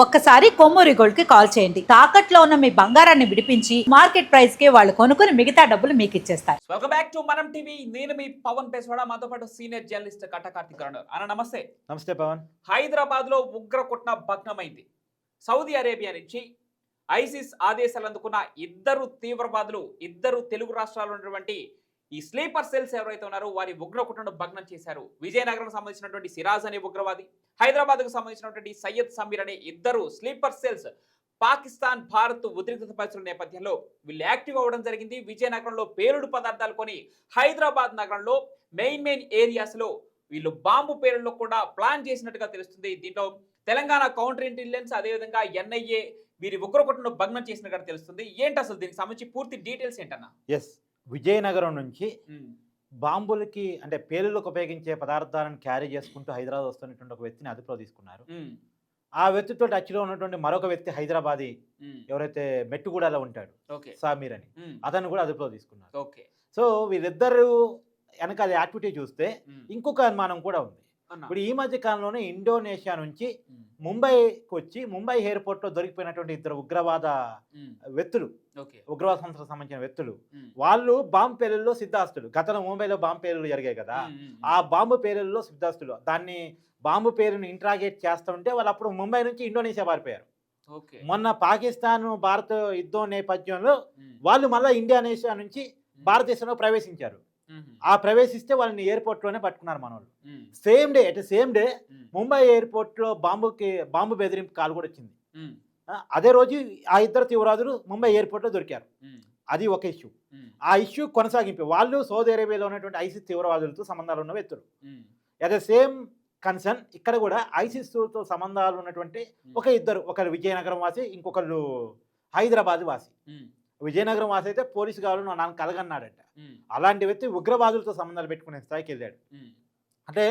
ఒక్కసారి కొమ్మూరి గోల్డ్ కి కాల్ చేయండి. తాకట్లో ఉన్న మీ బంగారాన్ని విడిపించి మార్కెట్ ప్రైస్ కి వాళ్ళు కొనుక్కుని మిగతా డబ్బులు మీకు ఇచ్చేస్తారు. వెల్కమ్ బ్యాక్ టు మనం టీవీ. నేను మీ పవన్ పేస్వాడ, మాతో పాటు సీనియర్ జర్నలిస్ట్ కట్ట కార్తిక్ రావు అన్న. నమస్తే. నమస్తే పవన్. హైదరాబాద్ లో ఉగ్రకుట్న భగ్నమైంది. సౌదీ అరేబియా నుంచి ఐసిస్ ఆదేశాలు అందుకున్న ఇద్దరు తీవ్రవాదులు, ఇద్దరు తెలుగు రాష్ట్రాల్లో ఉన్నటువంటి ఈ స్లీపర్ సెల్స్ ఎవరైతే ఉన్నారో వారి ఉగ్రకుట్రను భగ్నం చేశారు. విజయనగరం సంబంధించినటువంటి సిరాజ్ అనే ఉగ్రవాది, హైదరాబాద్ కు సంబంధించినటువంటి సయ్యద్ సమీర్ అనే ఇద్దరు స్లీపర్ సెల్స్ పాకిస్తాన్ భారత్ ఉద్రిక్తత పరిస్థితుల నేపథ్యంలో వీళ్ళు యాక్టివ్ అవ్వడం జరిగింది. విజయనగరంలో పేలుడు పదార్థాలు కొని హైదరాబాద్ నగరంలో మెయిన్ ఏరియాస్ లో వీళ్ళు బాంబు పేలుల్లో కూడా ప్లాన్ చేసినట్టుగా తెలుస్తుంది. దీంట్లో తెలంగాణ కౌంటర్ ఇంటెలిజెన్స్, అదేవిధంగా ఎన్ఐఏ వీరి ఉగ్రకుట్రను భగ్నం చేసినట్టుగా తెలుస్తుంది. ఏంటి అసలు దీనికి సంబంధించి పూర్తి డీటెయిల్స్ ఏంటన్నా? ఎస్, విజయనగరం నుంచి బాంబులకి అంటే పేలులకు ఉపయోగించే పదార్థాలను క్యారీ చేసుకుంటూ హైదరాబాద్ వస్తున్నటువంటి ఒక వ్యక్తిని అదుపులో తీసుకున్నారు. ఆ వ్యక్తితో టచ్లో ఉన్నటువంటి మరొక వ్యక్తి హైదరాబాదీ ఎవరైతే మెట్టుగూడలో ఉంటాడు సమీర్ అని, అతను కూడా అదుపులో తీసుకున్నారు. సో వీళ్ళిద్దరు వెనకాల యాక్టివిటీ చూస్తే ఇంకొక అనుమానం కూడా ఉంది. ఇప్పుడు ఈ మధ్య కాలంలోనే ఇండోనేషియా నుంచి ముంబైకి వచ్చి ముంబై ఎయిర్పోర్ట్ లో దొరికిపోయినటువంటి ఇద్దరు ఉగ్రవాద వ్యక్తులు, ఉగ్రవాద సంస్థలకు సంబంధించిన వ్యక్తులు, వాళ్ళు బాంబు పేలుల్లో సిద్ధాస్తులు. గతంలో ముంబైలో బాంబు పేలులు జరిగాయి కదా, ఆ బాంబు పేలుల్లో సిద్ధాస్తులు. దాన్ని బాంబు పేరును ఇంట్రాగేట్ చేస్తుంటే వాళ్ళు అప్పుడు ముంబై నుంచి ఇండోనేషియా పారిపోయారు. మొన్న పాకిస్తాన్ భారత్ యుద్ధం నేపథ్యంలో వాళ్ళు మళ్ళీ ఇండోనేషియా నుంచి భారతదేశంలో ప్రవేశించారు. ఆ ప్రవేశిస్తే వాళ్ళని ఎయిర్పోర్ట్ లోనే పట్టుకున్నారు మన వాళ్ళు. సేమ్ డే ముంబై ఎయిర్పోర్ట్ లో బాంబు బెదిరింపు కాల్ కూడా వచ్చింది. అదే రోజు ఆ ఇద్దరు తీవ్రవాదులు ముంబై ఎయిర్పోర్ట్ లో దొరికారు. అది ఒక ఇష్యూ. ఆ ఇష్యూ కొనసాగింపు వాళ్ళు సౌదీ అరేబియాలో ఉన్నటువంటి ఐసిస్ తీవ్రవాదులతో సంబంధాలు ఉన్న వ్యక్తులు. అదే సేమ్ కన్సర్న్ ఇక్కడ కూడా ఐసిస్ తో సంబంధాలు ఉన్నటువంటి ఒకరు విజయనగరం వాసి, ఇంకొకళ్ళు హైదరాబాద్ వాసి. విజయనగరం వాసి అయితే పోలీసు కావాలి నాకు కలగన్నాడట. అలాంటి వ్యక్తి ఉగ్రవాదులతో సంబంధాలు పెట్టుకునే స్థాయికి వెళ్ళాడు. అంటే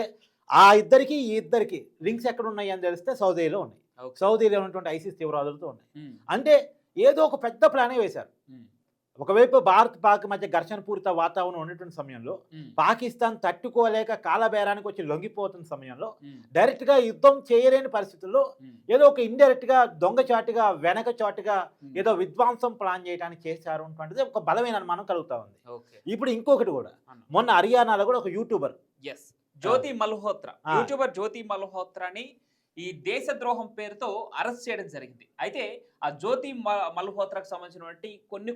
ఆ ఇద్దరికి ఈ ఇద్దరికి లింక్స్ ఎక్కడ ఉన్నాయి అని తెలిస్తే సౌదీలో ఉన్నాయి. సౌదీలో ఉన్నటువంటి ఐసిస్ తీవ్రవాదులతో ఉన్నాయి. అంటే ఏదో ఒక పెద్ద ప్లానే వేశారు. ఒకవైపు భారత్ పాక్ మధ్య ఘర్షణ పూరిత వాతావరణం ఉన్నటువంటి సమయంలో పాకిస్తాన్ తట్టుకోలేక కాలబేరానికి వచ్చి లొంగిపోతున్న సమయంలో డైరెక్ట్ గా యుద్ధం చేయలేని పరిస్థితుల్లో ఏదో ఒక ఇండైరెక్ట్ గా దొంగచాటుగా వెనక చాటుగా ఏదో విధ్వంసం ప్లాన్ చేయడానికి చేశారు అటువంటిది ఒక బలమైన అనుమానం కలుగుతా ఉంది. ఇప్పుడు ఇంకొకటి కూడా, మొన్న హర్యానాలో కూడా ఒక యూట్యూబర్ జ్యోతి మల్హోత్రా, యూట్యూబర్ జ్యోతి మల్హోత్రాని ఈ దేశద్రోహం పేరుతో అరెస్ట్ చేయడం జరిగింది. అయితే ఆ జ్యోతి మల్హోత్రాకు సంబంధించినటువంటి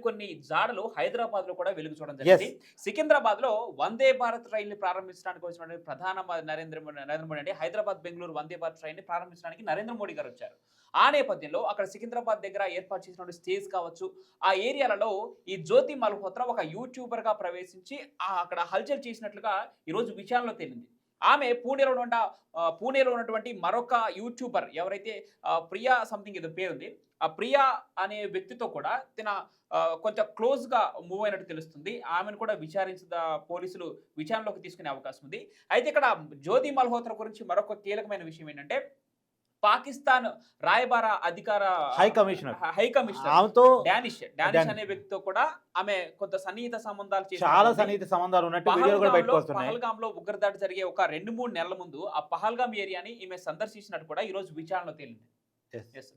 కొన్ని జాడలు హైదరాబాద్ లో కూడా వెలుగు చూడడం జరిగింది. సికింద్రాబాద్ లో వందే భారత్ రైలు ని ప్రారంభించడానికి వచ్చినటువంటి ప్రధాని నరేంద్ర మోడీ అంటే హైదరాబాద్ బెంగళూరు వందే భారత్ ట్రైన్ ని ప్రారంభించడానికి నరేంద్ర మోడీ గారు వచ్చారు. ఆ నేపథ్యంలో అక్కడ సికింద్రాబాద్ దగ్గర ఏర్పాటు చేసినటువంటి స్టేజ్ కావచ్చు, ఆ ఏరియాలలో ఈ జ్యోతి మల్హోత్రా ఒక యూట్యూబర్ గా ప్రవేశించి అక్కడ హల్చల్ చేసినట్లుగా ఈరోజు విచారణలో తేలింది. ఆమె పూణేలో ఉన్నటువంటి మరొక యూట్యూబర్ ఎవరైతే ప్రియా సంథింగ్ ఏదో పేరుంది, ఆ ప్రియా అనే వ్యక్తితో కూడా కొంచెం క్లోజ్ గా మూవ్ అయినట్టు తెలుస్తుంది. ఆమెను కూడా పోలీసులు విచారణలోకి తీసుకునే అవకాశం ఉంది. అయితే ఇక్కడ జ్యోతి మల్హోత్రా గురించి మరొక కీలకమైన విషయం ఏంటంటే, పాకిస్తాన్ రాయబార అధికార హై కమిషనర్ డానిష్ అనే వ్యక్తితో కూడా ఆమె కొంత సన్నిహిత సంబంధాలు, చాలా సన్నిహిత సంబంధాలు ఉన్నట్టు పహల్గామ్ లో ఉగ్రదాడి జరిగే ఒక 2-3 నెలల ముందు ఆ పహల్గామ్ ఏరియాని ఈమె సందర్శించినట్టు కూడా ఈ రోజు విచారణలో తేలింది.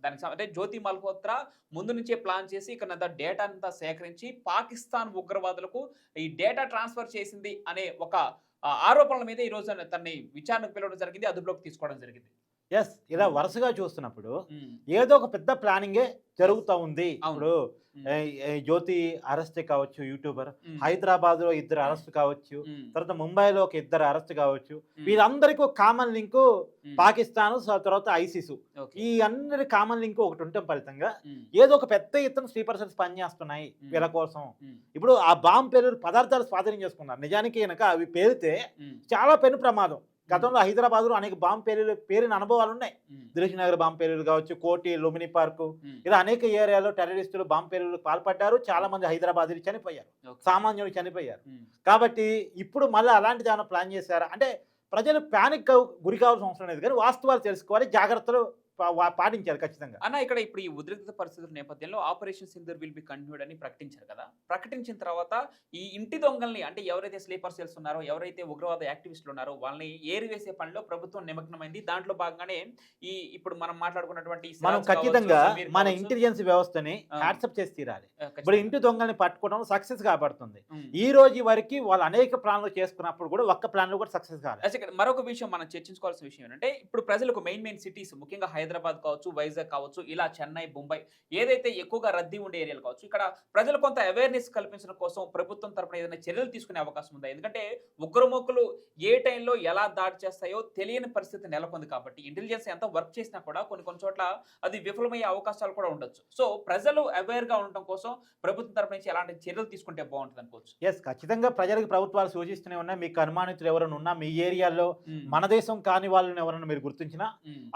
దానికి అంటే జ్యోతి మల్హోత్రా ముందు నుంచే ప్లాన్ చేసి ఇక్కడ డేటా అంతా సేకరించి పాకిస్తాన్ ఉగ్రవాదులకు ఈ డేటా ట్రాన్స్ఫర్ చేసింది అనే ఒక ఆరోపణల మీద ఈ రోజు తనని విచారణకు పిలవడం జరిగింది, అదుపులోకి తీసుకోవడం జరిగింది. ఎస్, ఇలా వరుసగా చూస్తున్నప్పుడు ఏదో ఒక పెద్ద ప్లానింగే జరుగుతూ ఉంది. ఇప్పుడు జ్యోతి అరెస్ట్ కావచ్చు, యూట్యూబర్, హైదరాబాద్ లో ఇద్దరు అరెస్ట్ కావచ్చు, తర్వాత ముంబైలో ఒక ఇద్దరు అరెస్ట్ కావచ్చు. వీళ్ళందరికీ ఒక కామన్ లింక్ పాకిస్తాన్, తర్వాత ఐసిస్. ఈ అందరి కామన్ లింక్ ఒకటి ఉంటే ఫలితంగా ఏదో ఒక పెద్ద ఎత్తున స్లీపర్ సెల్స్ పనిచేస్తున్నాయి వీళ్ళ కోసం. ఇప్పుడు ఆ బాంబు పేరు పదార్థాలు స్వాధీనం చేసుకున్నారు. నిజానికి కనుక అవి పేరితే చాలా పెను ప్రమాదం. గతంలో హైదరాబాద్ లో అనేక బాంబు పేరిన అనుభవాలు ఉన్నాయి. దిల్షుక్ నగర్ బాంబు పేలులు కావచ్చు, కోటి, లుమిని పార్కు, ఇలా అనేక ఏరియాలో టెర్రరిస్టులు బాంబు పేలులకు పాల్పడ్డారు. చాలా మంది హైదరాబాదీలు చనిపోయారు, సామాన్యులు చనిపోయారు. కాబట్టి ఇప్పుడు మళ్ళీ అలాంటిది ఏమైనా ప్లాన్ చేశారా అంటే ప్రజలు ప్యానిక్ గురి కావాల్సిన అవసరం లేదు, కానీ వాస్తవాలు తెలుసుకోవాలి, జాగ్రత్తలు పాటించారు ఖచ్చితంగా. అన్న ఇక్కడ ఇప్పుడు ఈ ఉద్రిక్త పరిస్థితుల నేపథ్యంలో operation Sindoor will be continued అని ప్రకటించారు కదా. ప్రకటించిన తర్వాత ఈ ఇంటి దొంగల్ని అంటే ఎవరైతే స్లీపర్ సెల్స్ ఉన్నారో, ఎవరైతే ఉగ్రవాద యాక్టివిస్టులు ఉన్నారో వాళ్ళని ఏరివేసే పనిలో ప్రభుత్వం నిమగ్నమైంది. దాంట్లో భాగంగానే ఈ ఇప్పుడు మనం మాట్లాడుకున్నటువంటి మనం ఖచ్చితంగా మన ఇంటెలిజెన్స్ వ్యవస్థని హ్యాట్సప్ చేసి తీరాలి. ఇప్పుడు ఇంటి దొంగల్ని పట్టుకోవడం సక్సెస్ కాబడుతుంది. ఈ రోజు వరకు వాళ్ళు అనేక ప్లాన్లు చేసుకున్నప్పుడు కూడా ఒక్క ప్లాన్ లో కూడా సక్సెస్ కాలేదు. మరొక విషయం మనం చర్చించుకోవాల్సిన విషయం ఏంటంటే ఇప్పుడు ప్రజలకు మెయిన్ సిటీస్ ముఖ్యంగా హైదరాబాద్ కావచ్చు, వైజాగ్ కావచ్చు, ఇలా చెన్నై, ముంబై ఏదైతే ఎక్కువగా రద్దీ ఉండే ఏరియాలు కావచ్చు, ఇక్కడ ప్రజలు కొంత అవేర్నెస్ కల్పించడం కోసం ప్రభుత్వం తరపున ఏదైనా చర్యలు తీసుకునే అవకాశం ఉందా? ఎందుకంటే ఉగ్రమూకలు ఏ టైంలో ఎలా దాడి చేస్తాయో తెలియని పరిస్థితి నెలకొంది కాబట్టి ఇంటెలిజెన్స్ ఎంత వర్క్ చేసినా కూడా కొన్ని చోట్ల అది విఫలమయ్యే అవకాశాలు కూడా ఉండొచ్చు. సో ప్రజలు అవేర్ గా ఉండడం కోసం ప్రభుత్వం తరపు నుంచి ఎలాంటి చర్యలు తీసుకుంటే బాగుంటుంది అనుకోవచ్చు? ఎస్, ఖచ్చితంగా ప్రజలకు ప్రభుత్వాలు సూచిస్తూనే ఉన్నాయి. మీకు అనుమానితులు ఎవరైనా ఉన్నా మీ ఏరియాలో మన దేశం కాని వాళ్ళని ఎవరైనా మీరు గుర్తించినా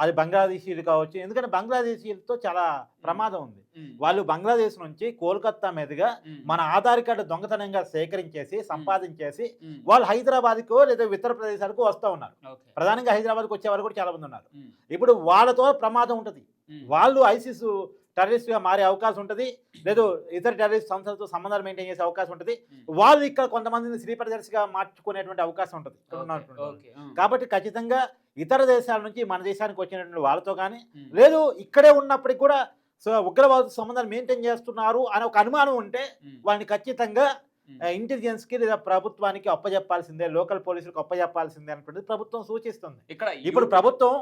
అది బంగ్లాదేశీలు కావచ్చు. ఎందుకంటే బంగ్లాదేశీలతో చాలా ప్రమాదం ఉంది. వాళ్ళు బంగ్లాదేశ్ నుంచి కోల్కతా మీదుగా మన ఆధార్ కార్డు దొంగతనంగా సేకరించేసి సంపాదించేసి వాళ్ళు హైదరాబాద్కో లేదా ఇతర ప్రదేశాలకు వస్తూ ఉన్నారు. ప్రధానంగా హైదరాబాద్కి వచ్చే వాళ్ళు కూడా చాలా మంది ఉన్నారు. ఇప్పుడు వాళ్ళతో ప్రమాదం ఉంటుంది. వాళ్ళు ఐసిస్ టెర్రరిస్ట్ గా మారే అవకాశం ఉంటుంది, లేదు ఇతర టెర్రరిస్ట్ సంస్థలతో సంబంధాలు మెయింటైన్ చేసే అవకాశం ఉంటుంది. వాళ్ళు ఇక్కడ కొంతమందిని స్లీపర్ జెర్సీ గా మార్చుకునేటువంటి అవకాశం ఉంటుంది. కాబట్టి ఖచ్చితంగా ఇతర దేశాల నుంచి మన దేశానికి వచ్చినటువంటి వాళ్ళతో కానీ, లేదు ఇక్కడే ఉన్నప్పటికి కూడా ఉగ్రవాద సంబంధాలు మెయింటైన్ చేస్తున్నారు అనే ఒక అనుమానం ఉంటే వాళ్ళని ఖచ్చితంగా ఇంటెలిజెన్స్ కి లేదా ప్రభుత్వానికి అప్పజెప్పాల్సిందే, లోకల్ పోలీసులకు అప్పజెప్పాల్సిందే అనేటువంటిది ప్రభుత్వం సూచిస్తుంది. ఇప్పుడు ప్రభుత్వం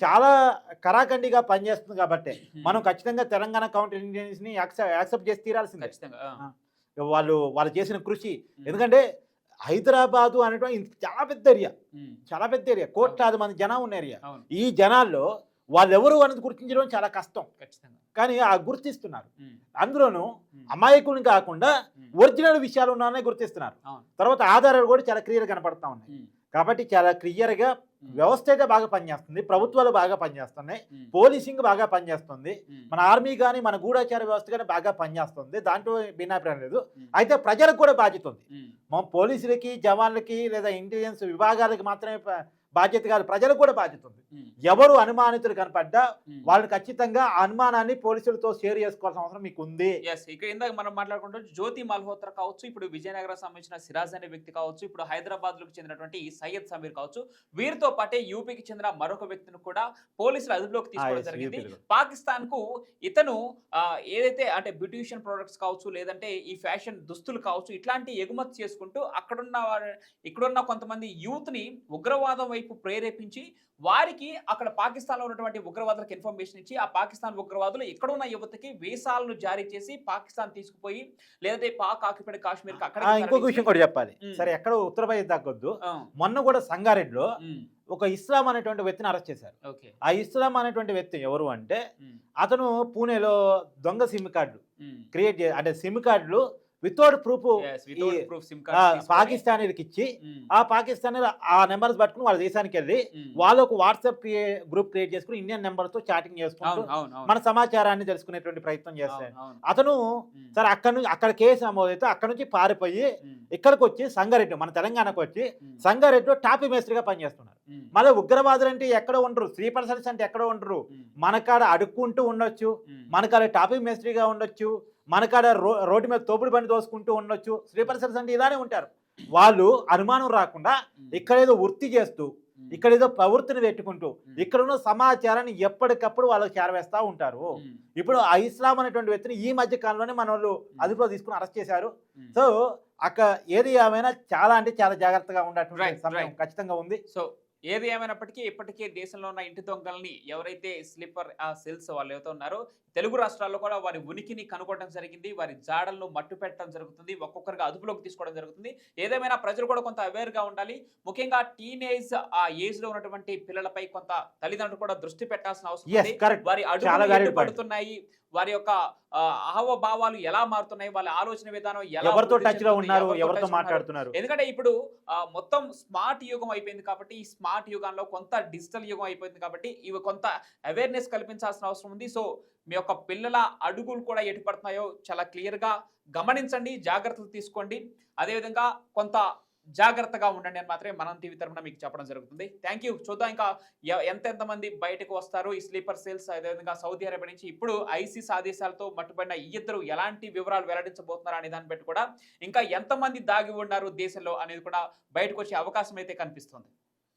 చాలా కరాఖండిగా పనిచేస్తుంది కాబట్టి మనం ఖచ్చితంగా తెలంగాణ కౌంటర్ ఇంటెలిజెన్స్ ని యాక్సెప్ట్ చేసి తీరాల్సిందే. వాళ్ళు చేసిన కృషి. ఎందుకంటే హైదరాబాదు అనేటువంటి చాలా పెద్ద ఏరియా, కోట్లాది మంది జనం ఉన్న ఏరియా. ఈ జనాల్లో వాళ్ళెవరు అనేది గుర్తించడం చాలా కష్టం. కానీ ఆ గుర్తిస్తున్నారు. అందులోనూ అమాయకుని కాకుండా ఒరిజినల్ విషయాలు ఉన్నాయని గుర్తిస్తున్నారు. తర్వాత ఆధారాలు కూడా చాలా క్లియర్ కనపడతా ఉన్నాయి. కాబట్టి చాలా క్లియర్గా వ్యవస్థ అయితే బాగా పనిచేస్తుంది, ప్రభుత్వాలు బాగా పనిచేస్తున్నాయి, పోలీసింగ్ బాగా పనిచేస్తుంది, మన ఆర్మీ కానీ మన గూఢచార వ్యవస్థ కానీ బాగా పనిచేస్తుంది. దాంట్లో భిన్నాభిప్రాయం లేదు. అయితే ప్రజలకు కూడా బాధ్యత ఉంది. మా పోలీసులకి, జవాన్లకి లేదా ఇంటెలిజెన్స్ విభాగాలకి మాత్రమే బాధ్యత కాదు, ప్రజలకు కూడా బాధ్యత ఉంది. ఎవరు అనుమానితులు కనపడ్డా వాళ్ళు ఖచ్చితంగా ఆ అనుమానాన్ని పోలీసులతో షేర్ చేసుకోవాల్సిన అవసరం మీకు ఉంది. ఇక్కడ ఇందాక మనం మాట్లాడుకుంటాం జ్యోతి మల్హోత్రా కావచ్చు, ఇప్పుడు విజయనగరం సంబంధించిన సిరాజ్ అనే వ్యక్తి కావచ్చు, ఇప్పుడు హైదరాబాద్ లకు చెందినటువంటి సయ్యద్ సమీర్ కావచ్చు, వీరితో పాటే యూపీకి చెందిన మరొక వ్యక్తిని కూడా పోలీసులు అదుపులోకి తీసుకోవడం జరిగింది. పాకిస్తాన్ కు ఇతను ఏదైతే అంటే బ్యూటిషియన్ ప్రొడక్ట్స్ కావచ్చు, లేదంటే ఈ ఫ్యాషన్ దుస్తులు కావచ్చు, ఇట్లాంటి ఎగుమతి చేసుకుంటూ ఇక్కడున్న కొంతమంది యూత్ ని ఉగ్రవాదం వైపు ప్రేరేపించి వారికి అక్కడ పాకిస్తాన్ లో ఉన్నటువంటి ఉగ్రవాదులకు ఇన్ఫర్మేషన్ ఇచ్చి ఆ పాకిస్తాన్ ఉగ్రవాదులు ఇక్కడ ఉన్న యువతకి వీసాలను జారీ చేసి పాకిస్తాన్ తీసుకుపోయి లేదంటే పాక్ ఆక్యుపైడ్ కాశ్మీర్ ఇంకొక విషయం కూడా చెప్పాలి. సరే, ఎక్కడ ఉత్తరప్రదేశ్ తగ్గొద్దు. మొన్న కూడా సంగారెడ్డిలో ఒక ఇస్లాం అనేటువంటి వ్యక్తిని అరెస్ట్ చేశారు. ఆ ఇస్లాం అనేటువంటి వ్యక్తి ఎవరు అంటే అతను పూణేలో దొంగ సిమ్ కార్డులు క్రియేట్ అంటే సిమ్ కార్డులు వితౌట్ ప్రూఫ్ పాకిస్తానీలకు ఇచ్చి ఆ పాకిస్తానీ ఆ నెంబర్స్ పట్టుకుని వాళ్ళ దేశానికి వెళ్ళి వాళ్ళు ఒక వాట్సాప్ గ్రూప్ క్రియేట్ చేసుకుని ఇండియన్ నెంబర్ తో చాటింగ్ చేసుకుంటూ మన సమాచారాన్ని తెలుసుకునేటువంటి ప్రయత్నం చేస్తాడు. అతను సరే అక్కడ కేసు నమోదైతే అక్కడ నుంచి పారిపోయి ఇక్కడికి వచ్చి సంగారెడ్డి మన తెలంగాణకు వచ్చి సంగారెడ్డిలో టాపీ మేస్త్రిగా పనిచేస్తున్నారు. మళ్ళీ ఉగ్రవాదులు అంటే ఎక్కడ ఉండరు, స్లీపర్ సెల్స్ అంటే ఎక్కడ ఉండరు, మనకాడ అడుక్కుంటూ ఉండొచ్చు, మనకాడ టాపీ మేస్త్రిగా ఉండొచ్చు, మనకాడ రోడ్డు మీద తోపుడు బండి దోసుకుంటూ ఉండొచ్చు. స్లీపర్ సెల్స్ అంటే ఇలానే ఉంటారు. వాళ్ళు అనుమానం రాకుండా ఇక్కడేదో వృత్తి చేస్తూ ఇక్కడేదో ప్రవృత్తిని పెట్టుకుంటూ ఇక్కడున్న సమాచారాన్ని ఎప్పటికప్పుడు వాళ్ళకి చేరవేస్తూ ఉంటారు. ఇప్పుడు ఆ ఇస్లాం అనేటువంటి వ్యక్తిని ఈ మధ్య కాలంలోనే మన వాళ్ళు అదుపులో తీసుకుని అరెస్ట్ చేశారు. సో అక్కడ ఏది ఏమైనా చాలా అంటే చాలా జాగ్రత్తగా ఉండేటువంటి సమయం ఖచ్చితంగా ఉంది. సో ఏది ఏమైనప్పటికీ ఇప్పటికే దేశంలో ఉన్న ఇంటి దొంగల్ని ఎవరైతే స్లీపర్ సెల్స్ వాళ్ళు ఎవరైతే ఉన్నారో తెలుగు రాష్ట్రాల్లో కూడా వారి ఉనికిని కనుగొనడం జరిగింది, వారి జాడలను మట్టు పెట్టడం జరుగుతుంది, ఒక్కొక్కరిగా అదుపులోకి తీసుకోవడం జరుగుతుంది. ఏదేమైనా ప్రజలు కూడా కొంత అవేర్గా ఉండాలి. ముఖ్యంగా టీనేజ్ ఆ ఏజ్ లో ఉన్నటువంటి పిల్లలపై కొంత తల్లిదండ్రులు కూడా దృష్టి పెట్టాల్సిన అవసరం ఉంది. వారి అడుగులు పడుతున్నాయి, వారి యొక్క హావభావాలు ఎలా మారుతున్నాయి, వాళ్ళ ఆలోచన విధానం ఎవరితో టచ్ లో ఉన్నారు, ఎవరితో మాట్లాడుతున్నారు. ఎందుకంటే ఇప్పుడు మొత్తం స్మార్ట్ యుగం అయిపోయింది కాబట్టి ఈ స్మార్ట్ యుగంలో కొంత డిజిటల్ యుగం అయిపోయింది కాబట్టి ఇవి కొంత అవేర్నెస్ కల్పించాల్సిన అవసరం ఉంది. సో మీ యొక్క పిల్లల అడుగులు కూడా ఎటు పడుతున్నాయో చాలా క్లియర్ గా గమనించండి, జాగ్రత్తలు తీసుకోండి. అదేవిధంగా కొంత జాగ్రత్తగా ఉండండి అని మాత్రమే మనం టీవీ తరఫున మీకు చెప్పడం జరుగుతుంది. Thank you. చూద్దాం ఇంకా ఎంతెంతమంది బయటకు వస్తారు ఈ స్లీపర్ సెల్స్, అదేవిధంగా సౌదీ అరేబియా నుంచి ఇప్పుడు ఐసీస్ ఆదేశాలతో మట్టుబడిన ఈ ఇద్దరు ఎలాంటి వివరాలు వెల్లడించబోతున్నారు అనే దాన్ని బట్టి కూడా ఇంకా ఎంతమంది దాగి ఉన్నారు దేశంలో అనేది కూడా బయటకు వచ్చే అవకాశం అయితే కనిపిస్తుంది.